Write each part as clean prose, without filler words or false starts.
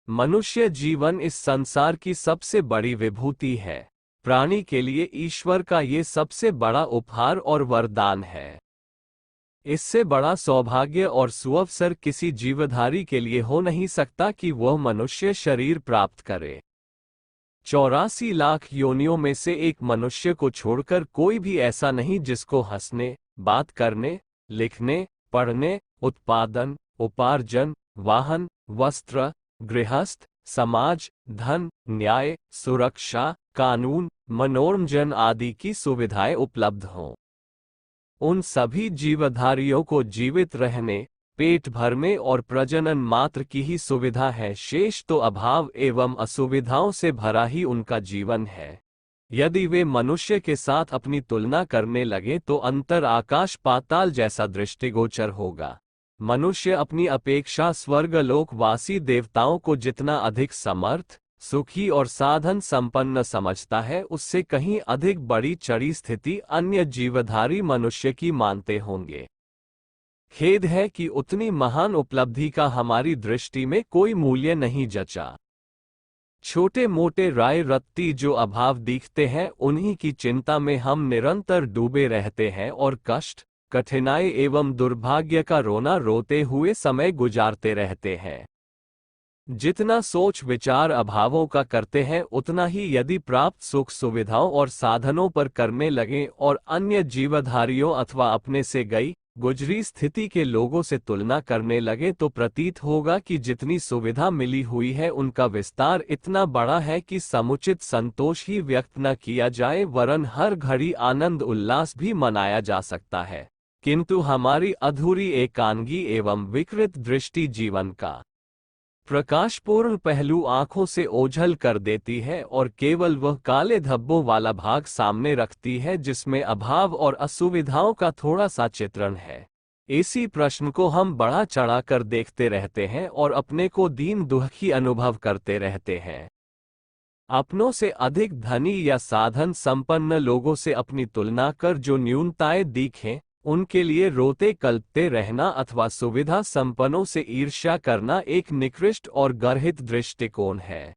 मनुष्य जीवन इस संसार की सबसे बड़ी विभूति है। प्राणी के लिए ईश्वर का ये सबसे बड़ा उपहार और वरदान है। इससे बड़ा सौभाग्य और सुअवसर किसी जीवधारी के लिए हो नहीं सकता कि वह मनुष्य शरीर प्राप्त करे। 84 लाख योनियों में से एक मनुष्य को छोड़कर कोई भी ऐसा नहीं जिसको हंसने, बात करने, लिखने, पढ़ने, उत्पादन, उपार्जन, वाहन, वस्त्र, गृहस्थ, समाज, धन, न्याय, सुरक्षा, कानून, मनोरंजन आदि की सुविधाएं उपलब्ध हों। उन सभी जीवधारियों को जीवित रहने, पेट भरने और प्रजनन मात्र की ही सुविधा है, शेष तो अभाव एवं असुविधाओं से भरा ही उनका जीवन है। यदि वे मनुष्य के साथ अपनी तुलना करने लगे तो अंतर आकाश पाताल जैसा दृष्टिगोचर होगा। मनुष्य अपनी अपेक्षा स्वर्गलोकवासी देवताओं को जितना अधिक समर्थ, सुखी और साधन संपन्न समझता है, उससे कहीं अधिक बड़ी चढ़ी स्थिति अन्य जीवधारी मनुष्य की मानते होंगे। खेद है कि उतनी महान उपलब्धि का हमारी दृष्टि में कोई मूल्य नहीं जचा। छोटे मोटे राय रत्ती जो अभाव दिखते हैं, उन्हीं की चिंता में हम निरंतर डूबे रहते हैं और कष्ट, कठिनाई एवं दुर्भाग्य का रोना रोते हुए समय गुजारते रहते हैं। जितना सोच विचार अभावों का करते हैं, उतना ही यदि प्राप्त सुख सुविधाओं और साधनों पर करने लगें और अन्य जीवधारियों अथवा अपने से गई गुजरी स्थिति के लोगों से तुलना करने लगे तो प्रतीत होगा कि जितनी सुविधा मिली हुई है उनका विस्तार इतना बड़ा है कि समुचित संतोष ही व्यक्त न किया जाए, वरन हर घड़ी आनंद उल्लास भी मनाया जा सकता है। किंतु हमारी अधूरी एकांगी एवं विकृत दृष्टि जीवन का प्रकाशपूर्ण पहलू आंखों से ओझल कर देती है और केवल वह काले धब्बों वाला भाग सामने रखती है जिसमें अभाव और असुविधाओं का थोड़ा सा चित्रण है। इसी प्रश्न को हम बढ़ा चढ़ा कर देखते रहते हैं और अपने को दीन दुखी अनुभव करते रहते हैं। अपनों से अधिक धनी या साधन संपन्न लोगों से अपनी तुलना कर जो न्यूनताएं दिखें, उनके लिए रोते कल्पते रहना अथवा सुविधा संपन्नों से ईर्ष्या करना एक निकृष्ट और गर्हित दृष्टिकोण है।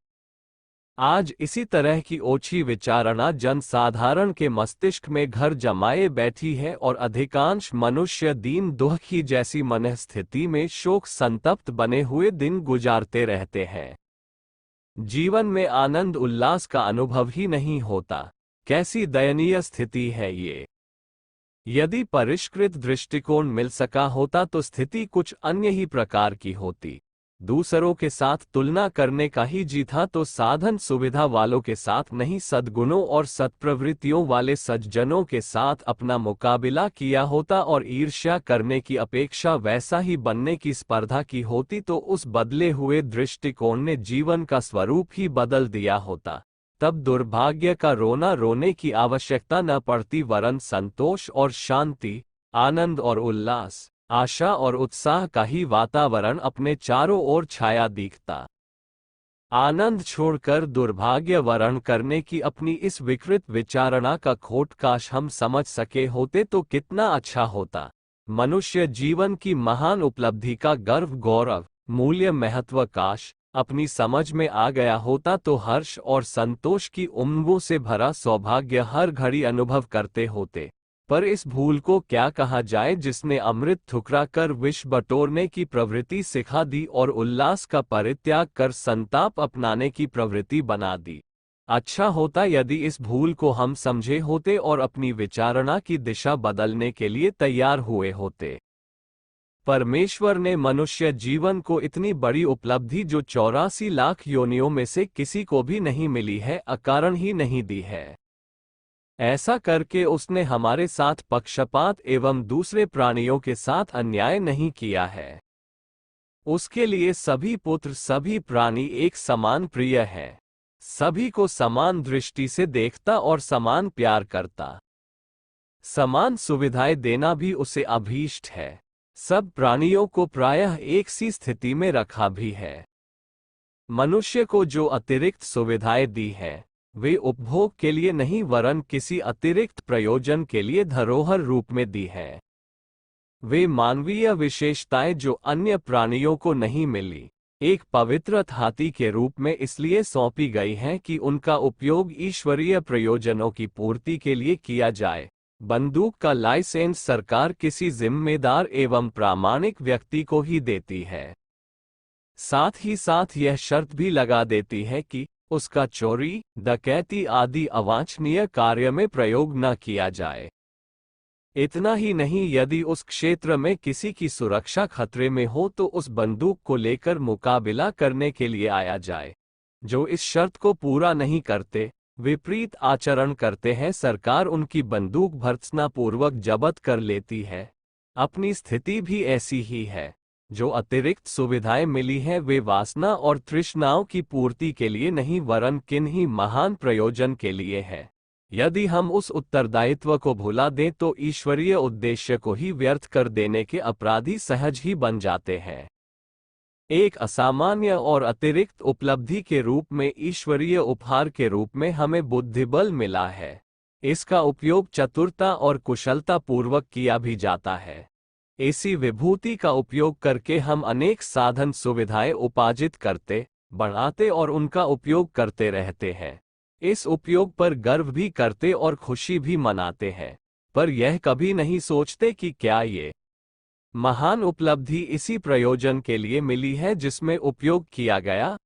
आज इसी तरह की ओछी विचारणा जनसाधारण के मस्तिष्क में घर जमाए बैठी है और अधिकांश मनुष्य दीन दुखी जैसी मनस्थिति में शोक संतप्त बने हुए दिन गुजारते रहते हैं। जीवन में आनंद उल्लास का अनुभव ही नहीं होता। कैसी दयनीय स्थिति है ये। यदि परिष्कृत दृष्टिकोण मिल सका होता तो स्थिति कुछ अन्य ही प्रकार की होती। दूसरों के साथ तुलना करने का ही जी था तो साधन सुविधा वालों के साथ नहीं, सद्गुणों और सत्प्रवृत्तियों वाले सज्जनों के साथ अपना मुकाबिला किया होता और ईर्ष्या करने की अपेक्षा वैसा ही बनने की स्पर्धा की होती, तो उस बदले हुए दृष्टिकोण ने जीवन का स्वरूप ही बदल दिया होता। तब दुर्भाग्य का रोना रोने की आवश्यकता न पड़ती, वरन संतोष और शांति, आनंद और उल्लास, आशा और उत्साह का ही वातावरण अपने चारों ओर छाया दिखता। आनंद छोड़कर दुर्भाग्य वरण करने की अपनी इस विकृत विचारणा का खोट काश हम समझ सके होते तो कितना अच्छा होता। मनुष्य जीवन की महान उपलब्धि का गर्व गौरव मूल्य महत्व काश अपनी समझ में आ गया होता तो हर्ष और संतोष की उमंगों से भरा सौभाग्य हर घड़ी अनुभव करते होते। पर इस भूल को क्या कहा जाए जिसने अमृत ठुकरा कर विष बटोरने की प्रवृत्ति सिखा दी और उल्लास का परित्याग कर संताप अपनाने की प्रवृत्ति बना दी। अच्छा होता यदि इस भूल को हम समझे होते और अपनी विचारणा की दिशा बदलने के लिए तैयार हुए होते। परमेश्वर ने मनुष्य जीवन को इतनी बड़ी उपलब्धि जो 84 लाख योनियों में से किसी को भी नहीं मिली है, अकारण ही नहीं दी है। ऐसा करके उसने हमारे साथ पक्षपात एवं दूसरे प्राणियों के साथ अन्याय नहीं किया है। उसके लिए सभी पुत्र सभी प्राणी एक समान प्रिय है, सभी को समान दृष्टि से देखता और समान प्यार करता। समान सुविधाएं देना भी उसे अभीष्ट है। सब प्राणियों को प्रायः एक सी स्थिति में रखा भी है। मनुष्य को जो अतिरिक्त सुविधाएं दी हैं, वे उपभोग के लिए नहीं वरन किसी अतिरिक्त प्रयोजन के लिए धरोहर रूप में दी है। वे मानवीय विशेषताएं जो अन्य प्राणियों को नहीं मिली, एक पवित्र हाथी के रूप में इसलिए सौंपी गई हैं कि उनका उपयोग ईश्वरीय प्रयोजनों की पूर्ति के लिए किया जाए। बंदूक का लाइसेंस सरकार किसी जिम्मेदार एवं प्रामाणिक व्यक्ति को ही देती है। साथ ही साथ यह शर्त भी लगा देती है कि उसका चोरी, डकैती आदि अवांछनीय कार्य में प्रयोग न किया जाए। इतना ही नहीं, यदि उस क्षेत्र में किसी की सुरक्षा खतरे में हो तो उस बंदूक को लेकर मुकाबला करने के लिए आया जाए। जो इस शर्त को पूरा नहीं करते, विपरीत आचरण करते हैं, सरकार उनकी बंदूक भर्त्सनापूर्वक जब्त कर लेती है। अपनी स्थिति भी ऐसी ही है। जो अतिरिक्त सुविधाएं मिली हैं वे वासना और तृष्णाओं की पूर्ति के लिए नहीं वरन किन्हीं महान प्रयोजन के लिए है। यदि हम उस उत्तरदायित्व को भुला दें तो ईश्वरीय उद्देश्य को ही व्यर्थ कर देने के अपराधी सहज ही बन जाते हैं। एक असामान्य और अतिरिक्त उपलब्धि के रूप में ईश्वरीय उपहार के रूप में हमें बुद्धिबल मिला है। इसका उपयोग चतुरता और कुशलता पूर्वक किया भी जाता है। ऐसी विभूति का उपयोग करके हम अनेक साधन सुविधाएं उपार्जित करते, बढ़ाते और उनका उपयोग करते रहते हैं। इस उपयोग पर गर्व भी करते और खुशी भी मनाते हैं, पर यह कभी नहीं सोचते कि क्या ये महान उपलब्धि इसी प्रयोजन के लिए मिली है जिसमें उपयोग किया गया।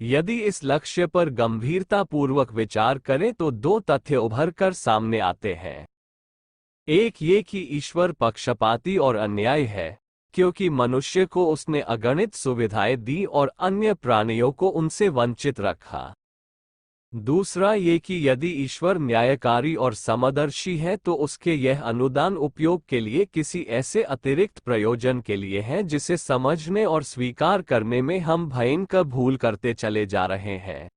यदि इस लक्ष्य पर गंभीरतापूर्वक विचार करें तो दो तथ्य उभर कर सामने आते हैं। एक ये कि ईश्वर पक्षपाती और अन्यायी है, क्योंकि मनुष्य को उसने अगणित सुविधाएं दी और अन्य प्राणियों को उनसे वंचित रखा। दूसरा ये कि यदि ईश्वर न्यायकारी और समदर्शी है तो उसके यह अनुदान उपयोग के लिए किसी ऐसे अतिरिक्त प्रयोजन के लिए है जिसे समझने और स्वीकार करने में हम भयंकर भूल करते चले जा रहे हैं।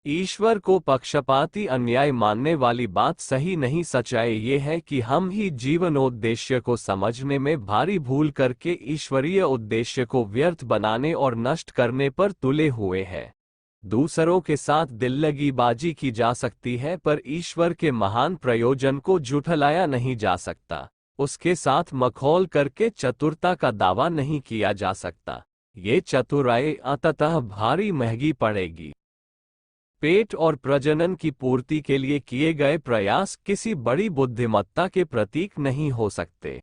ईश्वर को पक्षपाती अन्याय मानने वाली बात सही नहीं, सच्चाई ये है कि हम ही जीवनोद्देश्य को समझने में भारी भूल करके ईश्वरीय उद्देश्य को व्यर्थ बनाने और नष्ट करने पर तुले हुए हैं। दूसरों के साथ दिल्लगीबाजी की जा सकती है पर ईश्वर के महान प्रयोजन को झुठलाया नहीं जा सकता। उसके साथ मखौल करके चतुरता का दावा नहीं किया जा सकता। ये चतुराई अंततः भारी महंगी पड़ेगी। पेट और प्रजनन की पूर्ति के लिए किए गए प्रयास किसी बड़ी बुद्धिमत्ता के प्रतीक नहीं हो सकते।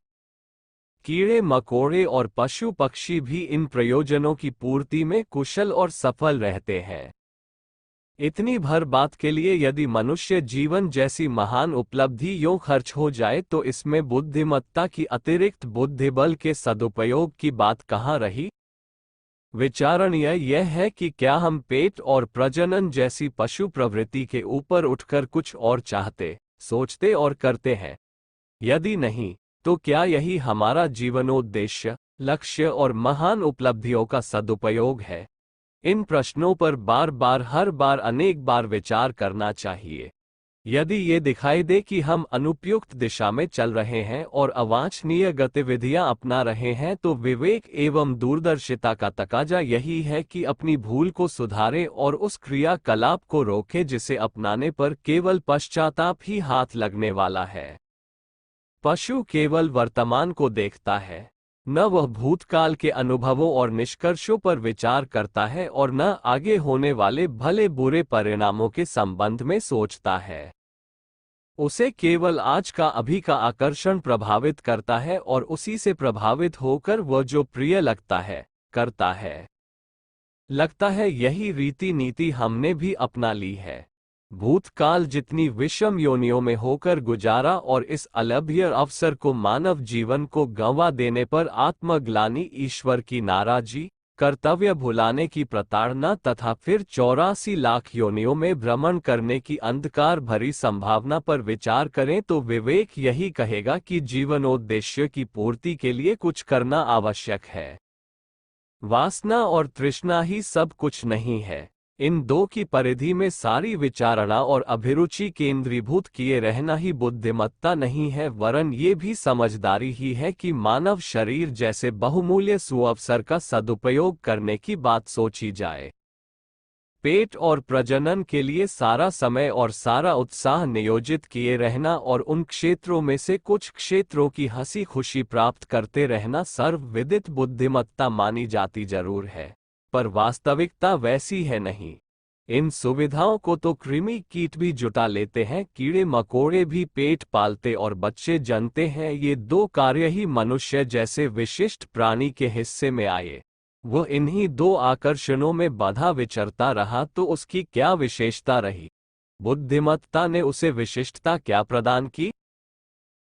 कीड़े मकोड़े और पशु पक्षी भी इन प्रयोजनों की पूर्ति में कुशल और सफल रहते हैं। इतनी भर बात के लिए यदि मनुष्य जीवन जैसी महान उपलब्धि यूं खर्च हो जाए तो इसमें बुद्धिमत्ता की अतिरिक्त बुद्धिबल के सदुपयोग की बात कहाँ रही। विचारणीय यह है कि क्या हम पेट और प्रजनन जैसी पशु प्रवृत्ति के ऊपर उठकर कुछ और चाहते, सोचते और करते हैं? यदि नहीं, तो क्या यही हमारा जीवनोद्देश्य, लक्ष्य और महान उपलब्धियों का सदुपयोग है? इन प्रश्नों पर बार बार हर बार अनेक बार विचार करना चाहिए। यदि ये दिखाई दे कि हम अनुपयुक्त दिशा में चल रहे हैं और अवांछनीय गतिविधियां अपना रहे हैं तो विवेक एवं दूरदर्शिता का तकाजा यही है कि अपनी भूल को सुधारें और उस क्रियाकलाप को रोकें जिसे अपनाने पर केवल पश्चाताप ही हाथ लगने वाला है। पशु केवल वर्तमान को देखता है, न वह भूतकाल के अनुभवों और निष्कर्षों पर विचार करता है और न आगे होने वाले भले बुरे परिणामों के संबंध में सोचता है। उसे केवल आज का अभी का आकर्षण प्रभावित करता है और उसी से प्रभावित होकर वह जो प्रिय लगता है, करता है। लगता है यही रीति नीति हमने भी अपना ली है। भूतकाल जितनी विषम योनियों में होकर गुजारा और इस अलभ्य अवसर को मानव जीवन को गंवा देने पर आत्मग्लानि, ईश्वर की नाराजी, कर्तव्य भुलाने की प्रताड़ना तथा फिर 84 लाख योनियों में भ्रमण करने की अंधकार भरी संभावना पर विचार करें तो विवेक यही कहेगा कि जीवनोद्देश्य की पूर्ति के लिए कुछ करना आवश्यक है। वासना और तृष्णा ही सब कुछ नहीं है। इन दो की परिधि में सारी विचारणा और अभिरुचि केंद्रीभूत किए रहना ही बुद्धिमत्ता नहीं है वरन ये भी समझदारी ही है कि मानव शरीर जैसे बहुमूल्य सुअवसर का सदुपयोग करने की बात सोची जाए। पेट और प्रजनन के लिए सारा समय और सारा उत्साह नियोजित किए रहना और उन क्षेत्रों में से कुछ क्षेत्रों की हंसी खुशी प्राप्त करते रहना सर्वविदित बुद्धिमत्ता मानी जाती जरूर है, पर वास्तविकता वैसी है नहीं। इन सुविधाओं को तो कृमि कीट भी जुटा लेते हैं, कीड़े मकोड़े भी पेट पालते और बच्चे जनते हैं। ये दो कार्य ही मनुष्य जैसे विशिष्ट प्राणी के हिस्से में आए। वो इन्हीं दो आकर्षणों में बंधा विचरता रहा तो उसकी क्या विशेषता रही? बुद्धिमत्ता ने उसे विशिष्टता क्या प्रदान की?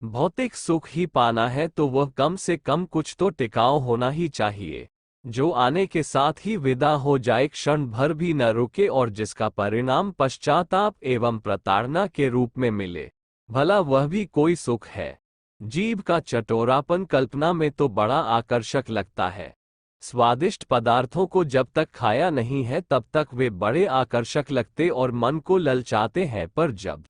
भौतिक सुख ही पाना है तो वह कम से कम कुछ तो टिकाऊ होना ही चाहिए, जो आने के साथ ही विदा हो जाए, क्षण भर भी न रुके और जिसका परिणाम पश्चाताप एवं प्रताड़ना के रूप में मिले। भला वह भी कोई सुख है? जीभ का चटोरापन कल्पना में तो बड़ा आकर्षक लगता है। स्वादिष्ट पदार्थों को जब तक खाया नहीं है तब तक वे बड़े आकर्षक लगते और मन को ललचाते हैं, पर जब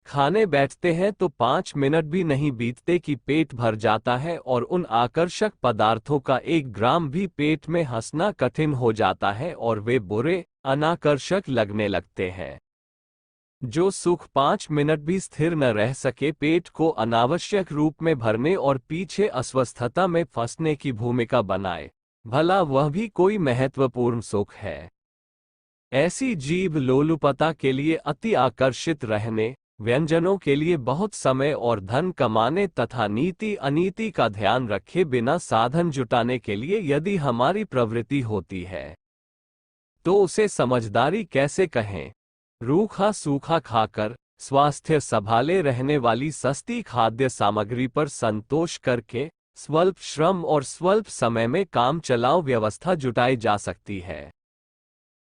खाने बैठते हैं तो 5 मिनट भी नहीं बीतते कि पेट भर जाता है और उन आकर्षक पदार्थों का 1 ग्राम भी पेट में हंसना कठिन हो जाता है और वे बुरे अनाकर्षक लगने लगते हैं। जो सुख 5 मिनट भी स्थिर न रह सके, पेट को अनावश्यक रूप में भरने और पीछे अस्वस्थता में फंसने की भूमिका बनाए, भला वह भी कोई महत्वपूर्ण सुख है? ऐसी जीभ लोलुपता के लिए अति आकर्षित रहने, व्यंजनों के लिए बहुत समय और धन कमाने तथा नीति अनीति का ध्यान रखे बिना साधन जुटाने के लिए यदि हमारी प्रवृत्ति होती है, तो उसे समझदारी कैसे कहें? रूखा सूखा खाकर स्वास्थ्य संभाले रहने वाली सस्ती खाद्य सामग्री पर संतोष करके स्वल्प श्रम और स्वल्प समय में काम चलाओ व्यवस्था जुटाई जा सकती है।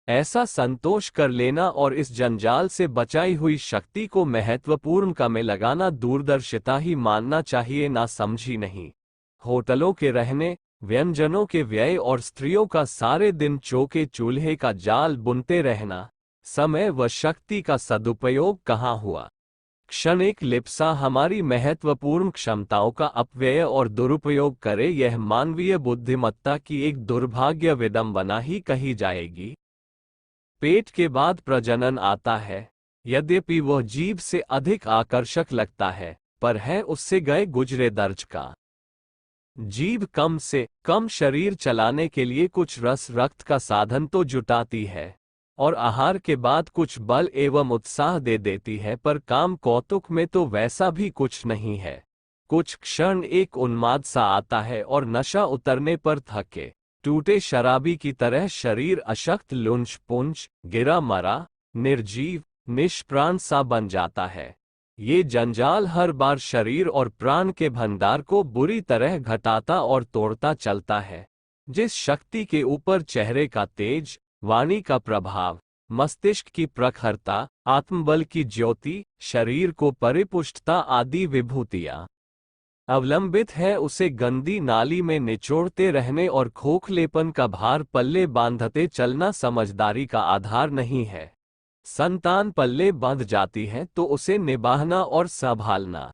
ऐसा संतोष कर लेना और इस जंजाल से बचाई हुई शक्ति को महत्वपूर्ण काम में लगाना दूरदर्शिता ही मानना चाहिए, ना समझी नहीं। होटलों के रहने, व्यंजनों के व्यय और स्त्रियों का सारे दिन चौके चूल्हे का जाल बुनते रहना, समय व शक्ति का सदुपयोग कहाँ हुआ? क्षणिक लिप्सा हमारी महत्वपूर्ण क्षमताओं का अपव्यय और दुरुपयोग करे, यह मानवीय बुद्धिमत्ता की एक दुर्भाग्य विडंबना ही कही जाएगी। पेट के बाद प्रजनन आता है, यद्यपि वह जीभ से अधिक आकर्षक लगता है, पर है उससे गए गुजरे दर्ज का। जीभ कम से कम शरीर चलाने के लिए कुछ रस रक्त का साधन तो जुटाती है और आहार के बाद कुछ बल एवं उत्साह दे देती है, पर काम कौतुक में तो वैसा भी कुछ नहीं है। कुछ क्षण एक उन्माद सा आता है और नशा उतरने पर थके टूटे शराबी की तरह शरीर अशक्त लुंज पुंज गिरा मरा निर्जीव निष्प्राण सा बन जाता है। ये जंजाल हर बार शरीर और प्राण के भंडार को बुरी तरह घटाता और तोड़ता चलता है। जिस शक्ति के ऊपर चेहरे का तेज, वाणी का प्रभाव, मस्तिष्क की प्रखरता, आत्मबल की ज्योति, शरीर को परिपुष्टता आदि विभूतियां अवलंबित है, उसे गंदी नाली में निचोड़ते रहने और खोखलेपन का भार पल्ले बांधते चलना समझदारी का आधार नहीं है। संतान पल्ले बांध जाती है तो उसे निभाना और संभालना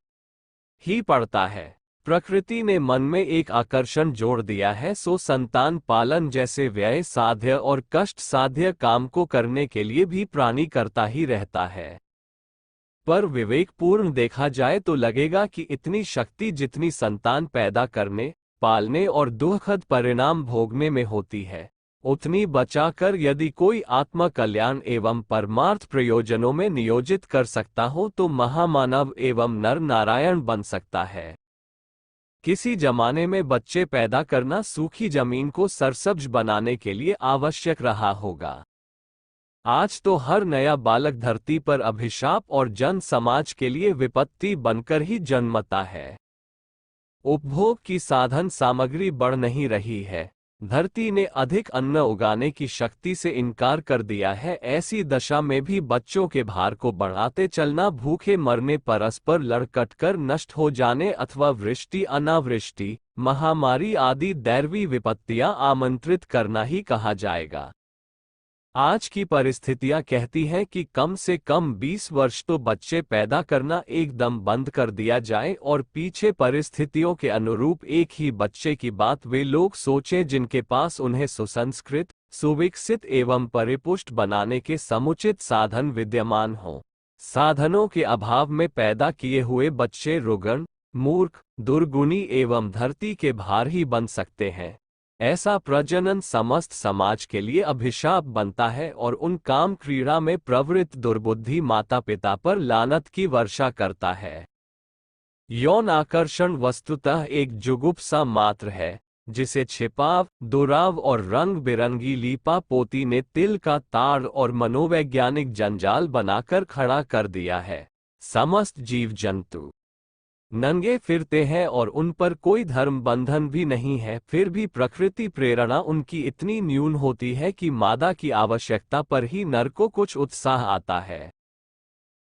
ही पड़ता है। प्रकृति ने मन में एक आकर्षण जोड़ दिया है, सो संतान पालन जैसे व्यय साध्य और कष्ट साध्य काम को करने के लिए भी प्राणी करता ही रहता है। पर विवेकपूर्ण देखा जाए तो लगेगा कि इतनी शक्ति जितनी संतान पैदा करने, पालने और दुखद परिणाम भोगने में होती है, उतनी बचाकर यदि कोई आत्म कल्याण एवं परमार्थ प्रयोजनों में नियोजित कर सकता हो तो महामानव एवं नर नारायण बन सकता है। किसी जमाने में बच्चे पैदा करना सूखी जमीन को सरसब्ज बनाने के लिए आवश्यक रहा होगा। आज तो हर नया बालक धरती पर अभिशाप और जन समाज के लिए विपत्ति बनकर ही जन्मता है। उपभोग की साधन सामग्री बढ़ नहीं रही है, धरती ने अधिक अन्न उगाने की शक्ति से इनकार कर दिया है। ऐसी दशा में भी बच्चों के भार को बढ़ाते चलना, भूखे मरने, परस्पर लड़कट कर नष्ट हो जाने अथवा वृष्टि अनावृष्टि महामारी आदि दैवी विपत्तियां आमंत्रित करना ही कहा जाएगा। आज की परिस्थितियां कहती हैं कि कम से कम 20 वर्ष तो बच्चे पैदा करना एकदम बंद कर दिया जाए और पीछे परिस्थितियों के अनुरूप एक ही बच्चे की बात वे लोग सोचें जिनके पास उन्हें सुसंस्कृत, सुविकसित एवं परिपुष्ट बनाने के समुचित साधन विद्यमान हों। साधनों के अभाव में पैदा किए हुए बच्चे रुग्ण, मूर्ख, दुर्गुणी एवं धरती के भार ही बन सकते हैं। ऐसा प्रजनन समस्त समाज के लिए अभिशाप बनता है और उन काम क्रीड़ा में प्रवृत्त दुर्बुद्धि माता पिता पर लानत की वर्षा करता है। यौन आकर्षण वस्तुतः एक जुगुप्सा मात्र है, जिसे छिपाव, दुराव और रंग बिरंगी लीपा पोती ने तिल का ताड़ और मनोवैज्ञानिक जंजाल बनाकर खड़ा कर दिया है। समस्त जीव जंतु नंगे फिरते हैं और उन पर कोई धर्म बंधन भी नहीं है, फिर भी प्रकृति प्रेरणा उनकी इतनी न्यून होती है कि मादा की आवश्यकता पर ही नर को कुछ उत्साह आता है।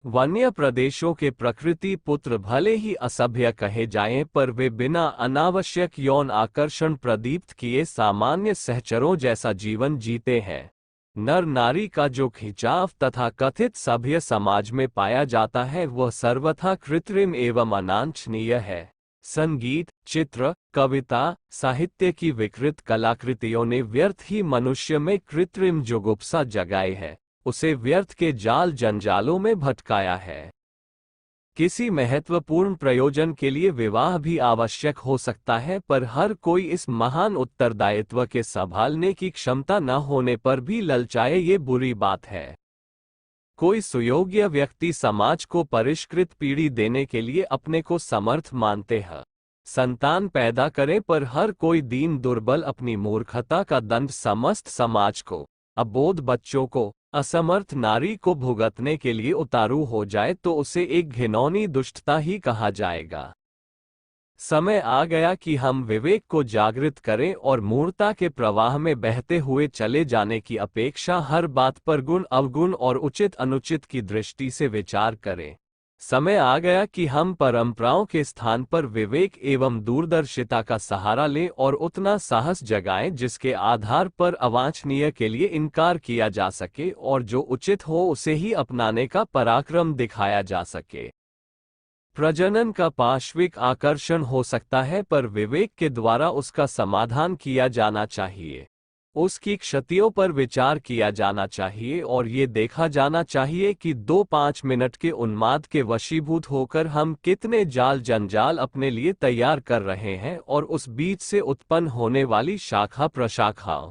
वन्य प्रदेशों के प्रकृति पुत्र भले ही असभ्य कहे जाएं, पर वे बिना अनावश्यक यौन आकर्षण प्रदीप्त किए सामान्य सहचरों जैसा जीवन जीते हैं। नर नारी का जो खिंचाव तथा कथित सभ्य समाज में पाया जाता है वह सर्वथा कृत्रिम एवं अनांछनीय है। संगीत, चित्र, कविता, साहित्य की विकृत कलाकृतियों ने व्यर्थ ही मनुष्य में कृत्रिम जुगुप्सा जगाई है, उसे व्यर्थ के जाल जंजालों में भटकाया है। किसी महत्वपूर्ण प्रयोजन के लिए विवाह भी आवश्यक हो सकता है, पर हर कोई इस महान उत्तरदायित्व के संभालने की क्षमता न होने पर भी ललचाए, ये बुरी बात है। कोई सुयोग्य व्यक्ति समाज को परिष्कृत पीढ़ी देने के लिए अपने को समर्थ मानते हैं, संतान पैदा करें, पर हर कोई दीन दुर्बल अपनी मूर्खता का दंड समस्त समाज को, अबोध बच्चों को, असमर्थ नारी को भुगतने के लिए उतारू हो जाए तो उसे एक घिनौनी दुष्टता ही कहा जाएगा। समय आ गया कि हम विवेक को जागृत करें और मूर्खता के प्रवाह में बहते हुए चले जाने की अपेक्षा हर बात पर गुण अवगुण और उचित अनुचित की दृष्टि से विचार करें। समय आ गया कि हम परंपराओं के स्थान पर विवेक एवं दूरदर्शिता का सहारा लें और उतना साहस जगाएं जिसके आधार पर अवांछनीय के लिए इनकार किया जा सके और जो उचित हो उसे ही अपनाने का पराक्रम दिखाया जा सके। प्रजनन का पाश्विक आकर्षण हो सकता है, पर विवेक के द्वारा उसका समाधान किया जाना चाहिए। उसकी क्षतियों पर विचार किया जाना चाहिए और ये देखा जाना चाहिए कि 2-5 मिनट के उन्माद के वशीभूत होकर हम कितने जाल जंजाल अपने लिए तैयार कर रहे हैं और उस बीच से उत्पन्न होने वाली शाखा प्रशाखाओं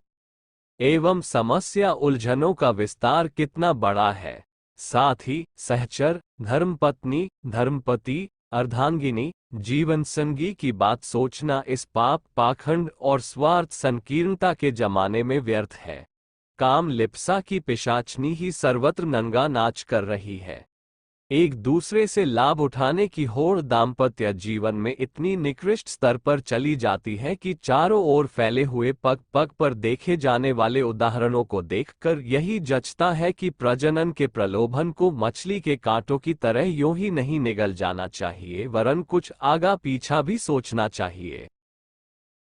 एवं समस्या उलझनों का विस्तार कितना बड़ा है। साथ ही सहचर, धर्मपत्नी, धर्मपति, अर्धांगिनी, जीवन संगी की बात सोचना इस पाप, पाखंड और स्वार्थ संकीर्णता के जमाने में व्यर्थ है। काम लिप्सा की पिशाचनी ही सर्वत्र नंगा नाच कर रही है। एक दूसरे से लाभ उठाने की होड़ दाम्पत्य जीवन में इतनी निकृष्ट स्तर पर चली जाती है कि चारों ओर फैले हुए पग पग पर देखे जाने वाले उदाहरणों को देखकर यही जचता है कि प्रजनन के प्रलोभन को मछली के कांटों की तरह यूं ही नहीं निगल जाना चाहिए, वरन कुछ आगा पीछा भी सोचना चाहिए।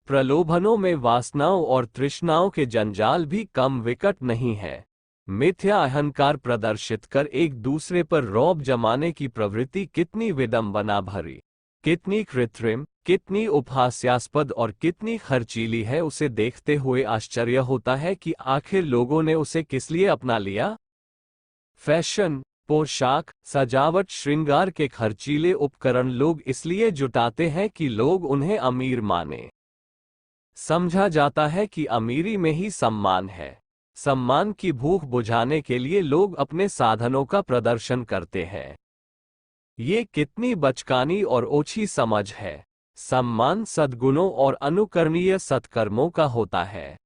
प्रलोभनों में वासनाओं और तृष्णाओं के जंजाल भी कम विकट नहीं है। मिथ्या अहंकार प्रदर्शित कर एक दूसरे पर रौब जमाने की प्रवृत्ति कितनी विडंबना भरी, कितनी कृत्रिम, कितनी उपहास्यास्पद और कितनी खर्चीली है, उसे देखते हुए आश्चर्य होता है कि आखिर लोगों ने उसे किस लिए अपना लिया। फैशन, पोशाक, सजावट, श्रृंगार के खर्चीले उपकरण लोग इसलिए जुटाते हैं कि लोग उन्हें अमीर माने। समझा जाता है कि अमीरी में ही सम्मान है। सम्मान की भूख बुझाने के लिए लोग अपने साधनों का प्रदर्शन करते हैं। ये कितनी बचकानी और ओछी समझ है। सम्मान सद्गुणों और अनुकरणीय सत्कर्मों का होता है।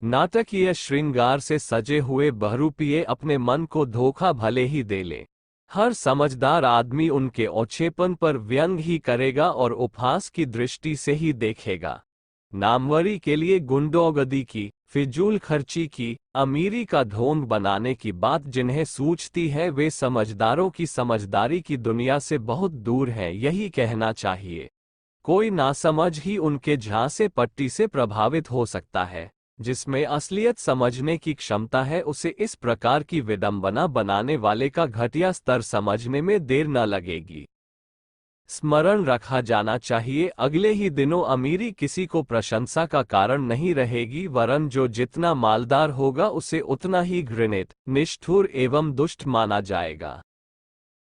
नाटकीय श्रृंगार से सजे हुए बहरूपिये अपने मन को धोखा भले ही दे ले, हर समझदार आदमी उनके ओछेपन पर व्यंग ही करेगा और उपहास की दृष्टि से ही देखेगा। नामवरी के लिए गुंडोगर्दी की, फिजूल खर्ची की, अमीरी का ढोंग बनाने की बात जिन्हें सूझती है वे समझदारों की समझदारी की दुनिया से बहुत दूर हैं, यही कहना चाहिए। कोई नासमझ ही उनके झांसे पट्टी से प्रभावित हो सकता है। जिसमें असलियत समझने की क्षमता है उसे इस प्रकार की विडंबना बनाने वाले का घटिया स्तर समझने में देर न लगेगी। स्मरण रखा जाना चाहिए, अगले ही दिनों अमीरी किसी को प्रशंसा का कारण नहीं रहेगी, वरन जो जितना मालदार होगा उसे उतना ही घृणित, निष्ठुर एवं दुष्ट माना जाएगा।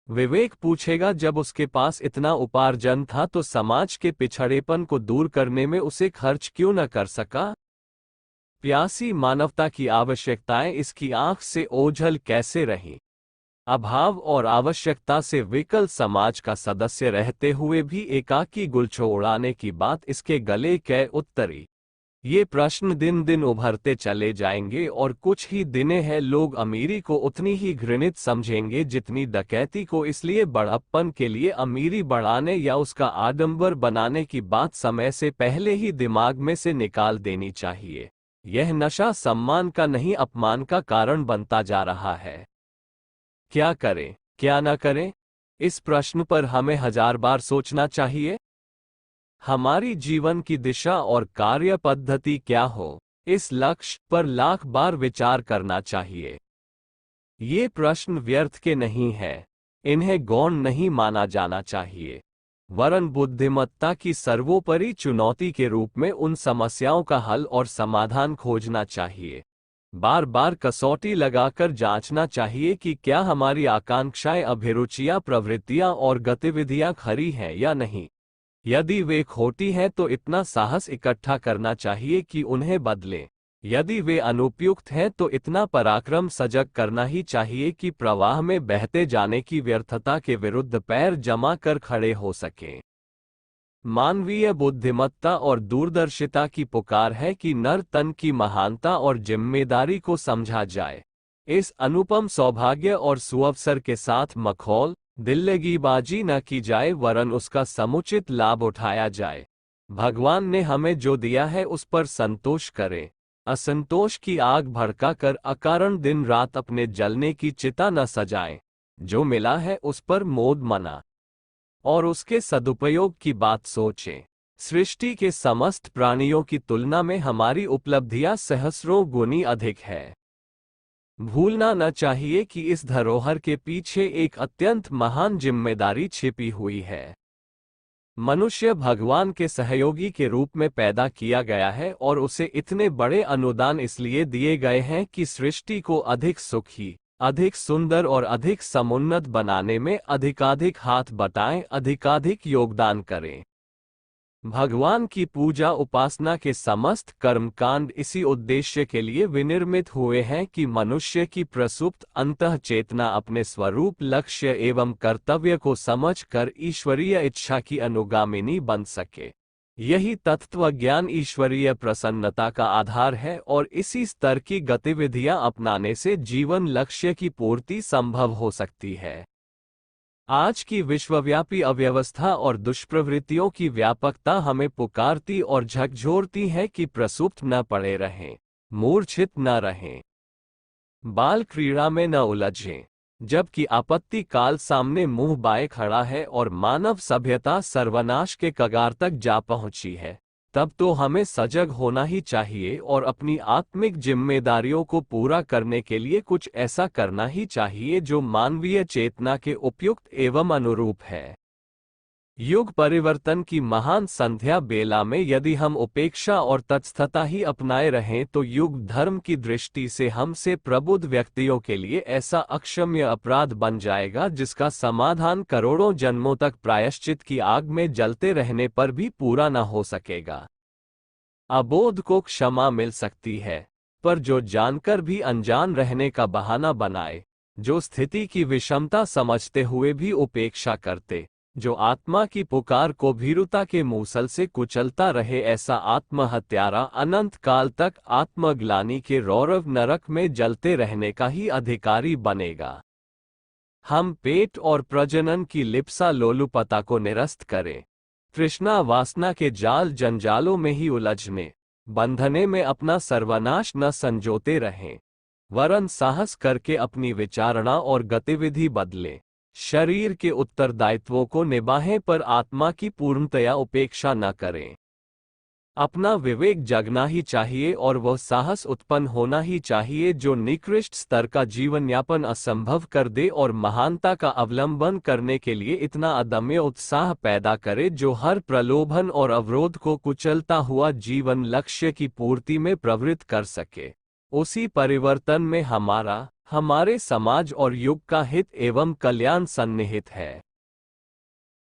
विवेक पूछेगा, जब उसके पास इतना उपार्जन था तो समाज के पिछड़ेपन को दूर करने में उसे खर्च क्यों न कर सका? प्यासी मानवता की आवश्यकताएं इसकी आंख से ओझल कैसे रहीं? अभाव और आवश्यकता से विकल समाज का सदस्य रहते हुए भी एकाकी गुलछो उड़ाने की बात इसके गले कै उत्तरी? ये प्रश्न दिन दिन उभरते चले जाएंगे और कुछ ही दिने हैं लोग अमीरी को उतनी ही घृणित समझेंगे जितनी डकैती को। इसलिए बड़प्पन के लिए अमीरी बढ़ाने या उसका आडंबर बनाने की बात समय से पहले ही दिमाग में से निकाल देनी चाहिए। यह नशा सम्मान का नहीं अपमान का कारण बनता जा रहा है। क्या करें क्या न करें, इस प्रश्न पर हमें 1000 बार सोचना चाहिए। हमारी जीवन की दिशा और कार्य पद्धति क्या हो, इस लक्ष्य पर लाख बार विचार करना चाहिए। ये प्रश्न व्यर्थ के नहीं हैं, इन्हें गौण नहीं माना जाना चाहिए, वरन बुद्धिमत्ता की सर्वोपरि चुनौती के रूप में उन समस्याओं का हल और समाधान खोजना चाहिए। बार बार कसौटी लगाकर जांचना चाहिए कि क्या हमारी आकांक्षाएं, अभिरुचियां, प्रवृत्तियां और गतिविधियां खरी हैं या नहीं। यदि वे खोटी हैं तो इतना साहस इकट्ठा करना चाहिए कि उन्हें बदलें। यदि वे अनुपयुक्त हैं तो इतना पराक्रम सजग करना ही चाहिए कि प्रवाह में बहते जाने की व्यर्थता के विरुद्ध पैर जमा कर खड़े हो सकें। मानवीय बुद्धिमत्ता और दूरदर्शिता की पुकार है कि नर तन की महानता और जिम्मेदारी को समझा जाए। इस अनुपम सौभाग्य और सुअवसर के साथ मखौल दिल्लगीबाजी न की जाए, वरन उसका समुचित लाभ उठाया जाए। भगवान ने हमें जो दिया है उस पर संतोष करें। असंतोष की आग भड़काकर अकारण दिन रात अपने जलने की चिता न सजाएं। जो मिला है उस पर मोद मना और उसके सदुपयोग की बात सोचें। सृष्टि के समस्त प्राणियों की तुलना में हमारी उपलब्धियां सहस्रों गुनी अधिक है। भूलना न चाहिए कि इस धरोहर के पीछे एक अत्यंत महान जिम्मेदारी छिपी हुई है। मनुष्य भगवान के सहयोगी के रूप में पैदा किया गया है और उसे इतने बड़े अनुदान इसलिए दिए गए हैं कि सृष्टि को अधिक सुखी, अधिक सुंदर और अधिक समुन्नत बनाने में अधिकाधिक हाथ बटाएं, अधिकाधिक योगदान करें। भगवान की पूजा उपासना के समस्त कर्मकांड इसी उद्देश्य के लिए विनिर्मित हुए हैं कि मनुष्य की प्रसुप्त अंतः चेतना अपने स्वरूप, लक्ष्य एवं कर्तव्य को समझकर ईश्वरीय इच्छा की अनुगामिनी बन सके। यही तत्वज्ञान ईश्वरीय प्रसन्नता का आधार है और इसी स्तर की गतिविधियां अपनाने से जीवन लक्ष्य की पूर्ति संभव हो सकती है। आज की विश्वव्यापी अव्यवस्था और दुष्प्रवृत्तियों की व्यापकता हमें पुकारती और झकझोरती है कि प्रसुप्त न पड़े रहें, मूर्छित न रहें, बाल क्रीड़ा में न उलझें। जबकि आपत्ति काल सामने मुंह बाए खड़ा है और मानव सभ्यता सर्वनाश के कगार तक जा पहुंची है, तब तो हमें सजग होना ही चाहिए और अपनी आत्मिक जिम्मेदारियों को पूरा करने के लिए कुछ ऐसा करना ही चाहिए जो मानवीय चेतना के उपयुक्त एवं अनुरूप है। युग परिवर्तन की महान संध्या बेला में यदि हम उपेक्षा और तटस्थता ही अपनाए रहें तो युग धर्म की दृष्टि से हमसे प्रबुद्ध व्यक्तियों के लिए ऐसा अक्षम्य अपराध बन जाएगा जिसका समाधान करोड़ों जन्मों तक प्रायश्चित की आग में जलते रहने पर भी पूरा न हो सकेगा। अबोध को क्षमा मिल सकती है, पर जो जानकर भी अनजान रहने का बहाना बनाए, जो स्थिति की विषमता समझते हुए भी उपेक्षा करते, जो आत्मा की पुकार को भीरुता के मूसल से कुचलता रहे, ऐसा आत्महत्यारा अनंत काल तक आत्मग्लानि के रौरव नरक में जलते रहने का ही अधिकारी बनेगा। हम पेट और प्रजनन की लिप्सा लोलुपता को निरस्त करें, तृष्णा वासना के जाल जंजालों में ही उलझने, बंधने में अपना सर्वनाश न संजोते रहें, वरन साहस करके अपनी विचारणा और गतिविधि बदलें। शरीर के उत्तरदायित्वों को निभाएं पर आत्मा की पूर्णतया उपेक्षा न करें। अपना विवेक जगना ही चाहिए और वह साहस उत्पन्न होना ही चाहिए जो निकृष्ट स्तर का जीवन यापन असंभव कर दे और महानता का अवलंबन करने के लिए इतना अदम्य उत्साह पैदा करे जो हर प्रलोभन और अवरोध को कुचलता हुआ जीवन लक्ष्य की पूर्ति में प्रवृत्त कर सके। उसी परिवर्तन में हमारे समाज और युग का हित एवं कल्याण सन्निहित है।